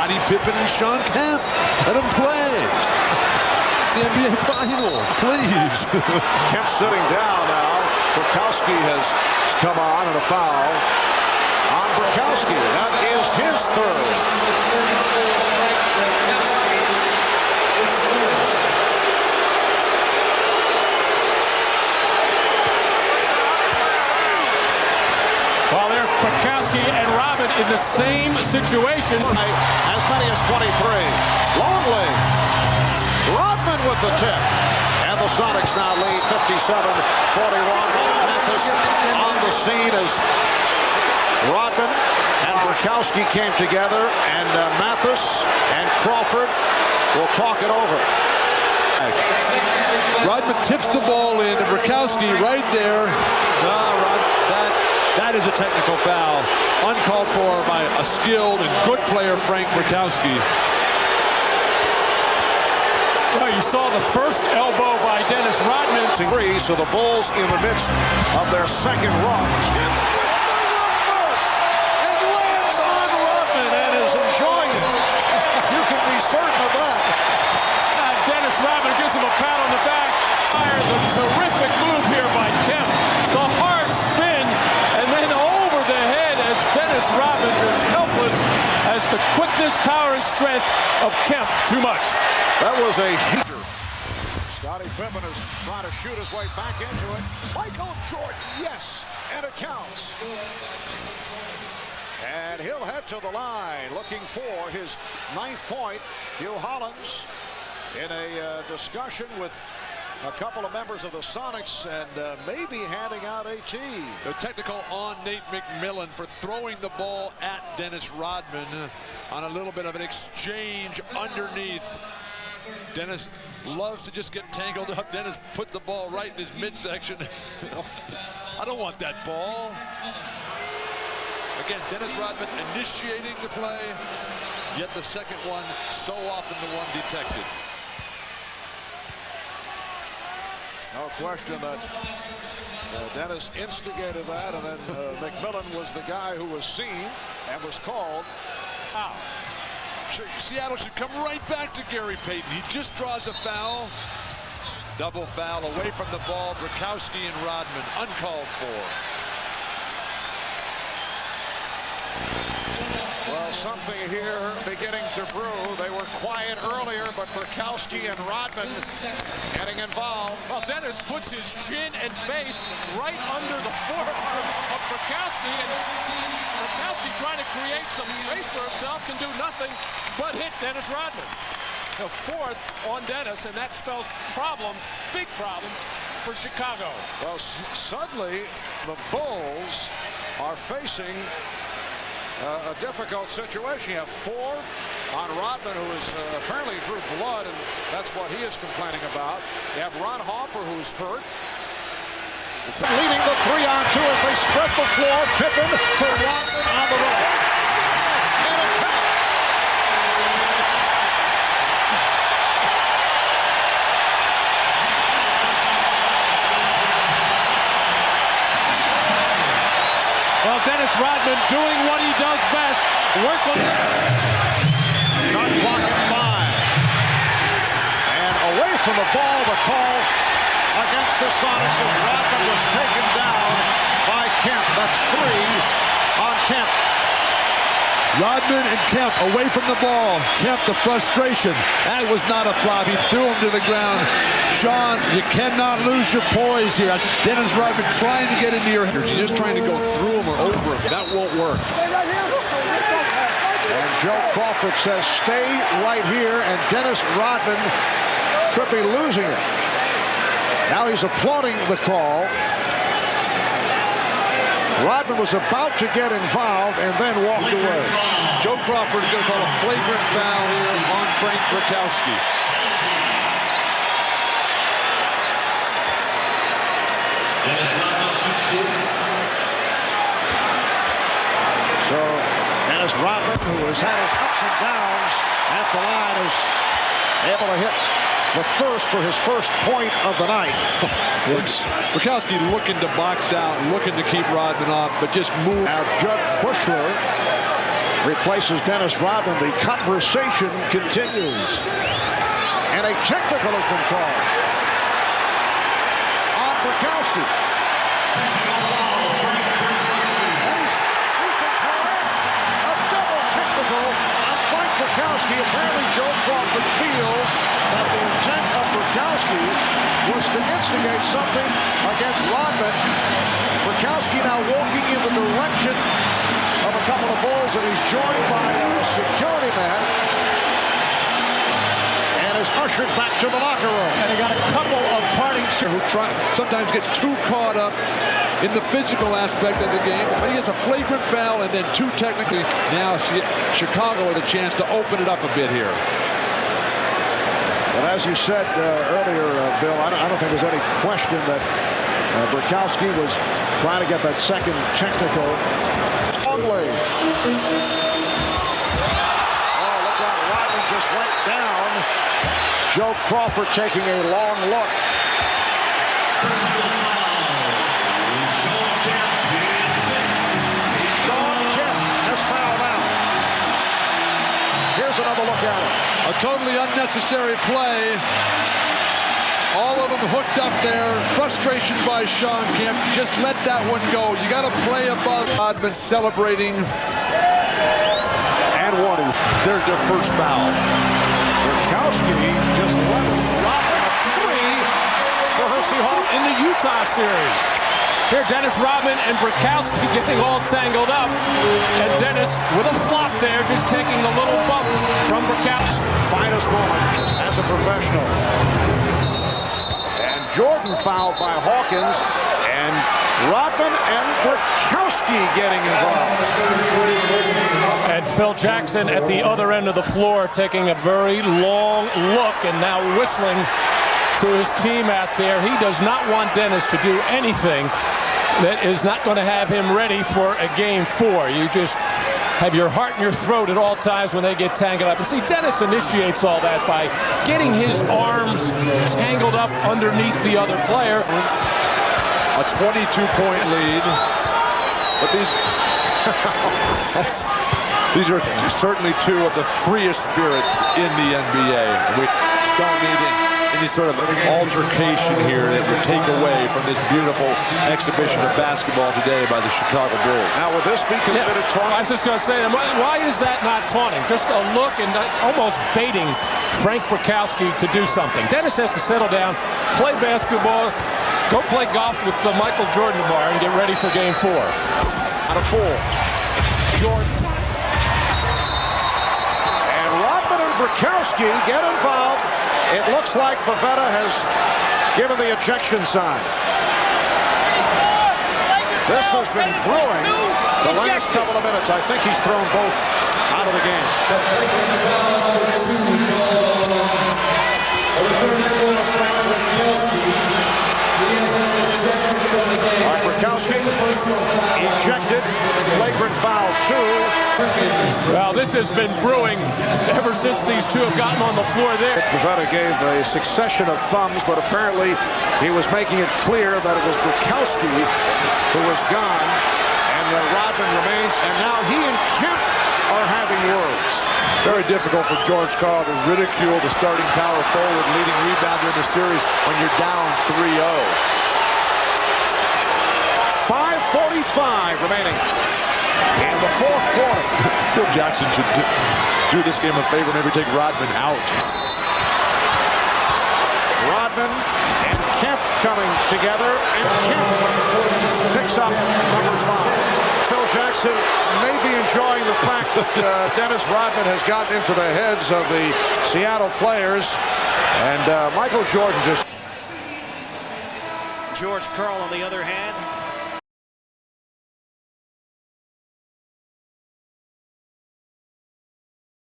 Scottie Pippen and Sean Kemp. Let them play. It's the NBA Finals, please. Kemp sitting down now. Bukowski has come on, and a foul on Bukowski. That is his third. Well, they're Bukowski and Rodman in the same situation. As many as 23. Longley. Rodman with the tip. And the Sonics now lead 57-41. Mathis on the scene as Rodman and Bukowski came together. And Mathis and Crawford will talk it over. Rodman tips the ball in, and Bukowski right there. That is a technical foul. Uncalled for by a skilled and good player, Frank Bukowski. Well, you saw the first elbow by Dennis Rodman. So the Bulls in the midst of their second run. Kemp with the reverse and lands on Rodman and is enjoying it. You can be certain of that. Dennis Rodman gives him a pat on the back. The terrific move here by Kemp. The hard spin and then over the head as Dennis Rodman just helpless as the quickness, power, and strength of Kemp too much. That was a heater. Scottie Pippen is trying to shoot his way back into it. Michael Jordan, yes, and it counts. And he'll head to the line looking for his 9th point. Hugh Hollins in a discussion with a couple of members of the Sonics and maybe handing out a tee. A technical on Nate McMillan for throwing the ball at Dennis Rodman on a little bit of an exchange underneath. Dennis loves to just get tangled up. Dennis put the ball right in his midsection. I don't want that ball. Again, Dennis Rodman initiating the play, yet the second one so often the one detected. No question that Dennis instigated that, and then McMillan was the guy who was seen and was called. Wow. Seattle should come right back to Gary Payton. He just draws a foul. Double foul away from the ball. Bukowski and Rodman uncalled for. Well, something here beginning to brew. They were quiet earlier, but Bukowski and Rodman getting involved. Well, Dennis puts his chin and face right under the forearm of Bukowski, and Bukowski trying to create some space for himself can do nothing but hit Dennis Rodman. The 4th on Dennis, and that spells problems, big problems for Chicago. Well, suddenly the Bulls are facing a difficult situation. You have 4 on Rodman, who is apparently drew blood, and that's what he is complaining about. You have Ron Harper, who's hurt. Leading the 3-on-2 as they spread the floor. Pippen for Rodman on the right. And it counts. Well, Dennis Rodman doing what he does best. Work on. Shot clock at 5. And away from the ball, the call against the Sonics as Rodman was taken down by Kemp. That's 3 on Kemp. Rodman and Kemp away from the ball. Kemp, the frustration. That was not a flop. He threw him to the ground. Sean, you cannot lose your poise here. That's Dennis Rodman trying to get into your head. You're just trying to go through him or over him. That won't work. And Joe Crawford says, stay right here. And Dennis Rodman could be losing it. Now he's applauding the call. Rodman was about to get involved and then walked away. Joe Crawford is going to call a flagrant foul here on Frank Bukowski. So Dennis Rodman, who has had his ups and downs at the line, is able to hit the first for his first point of the night. Bukowski looking to box out, looking to keep Rodman off, but just move. Now Judd Bushler replaces Dennis Rodman. The conversation continues. And a technical has been called on Brikowski. And he's been called a double technical on Frank Brikowski. Apparently Joe Crawford feels that the intent of Brikowski was to instigate something against Rodman. Brikowski now walking in the direction of a couple of Bulls, and he's joined by a security man and is ushered back to the locker room. And they got a couple of parting who sometimes gets too caught up in the physical aspect of the game, but he gets a flagrant foul and then two technically. Now Chicago with a chance to open it up a bit here. But as you said earlier, Bill, I don't think there's any question that Brikowski was trying to get that second technical. Longley. Oh, look out. Rodman just went down. Joe Crawford taking a long look. Sean Kemp has fouled out. Here's another look at it. A totally unnecessary play. All of them hooked up there. Frustration by Sean Kemp. Just let that one go. You got to play above. Rodman celebrating. And one. There's their first foul. Brikowski just let Rodman a three for Hersey Hawk In the Utah series. Here, Dennis Rodman and Brikowski getting all tangled up. And Dennis with a flop there, just taking a little bump from Brikowski. Finest moment as a professional. Jordan fouled by Hawkins, and Rodman and Brikowski getting involved. And Phil Jackson at the other end of the floor taking a very long look and now whistling to his team out there. He does not want Dennis to do anything that is not going to have him ready for a game 4. You just have your heart in your throat at all times when they get tangled up. And see, Dennis initiates all that by getting his arms tangled up underneath the other player. A 22-point lead. But these are certainly two of the freest spirits in the NBA. We don't need any sort of altercation here that would take away from this beautiful exhibition of basketball today by the Chicago Bulls. Now, would this be considered taunting? I was just going to say, why is that not taunting? Just a look and almost baiting Frank Brikowski to do something. Dennis has to settle down, play basketball, go play golf with Michael Jordan tomorrow and get ready for game 4. Out of 4. Jordan. And Rodman and Brikowski get involved. It looks like Pavetta has given the ejection sign. This has been brewing the last couple of minutes. I think he's thrown both out of the game. Brikowski ejected. Flagrant foul 2. Well, this has been brewing ever since these two have gotten on the floor there. Pavetta gave a succession of thumbs, but apparently he was making it clear that it was Brikowski who was gone, and Rodman remains, and now he and Kemp are having words. Very difficult for George Karl to ridicule the starting power forward, leading rebounder in the series when you're down 3-0. 5:45 remaining in the 4th quarter. Phil Jackson should do this game a favor, maybe take Rodman out. Rodman and Kemp coming together, and Kemp picks up number 5. Phil Jackson may be enjoying the fact that Dennis Rodman has gotten into the heads of the Seattle players, and Michael Jordan just... George Karl, on the other hand,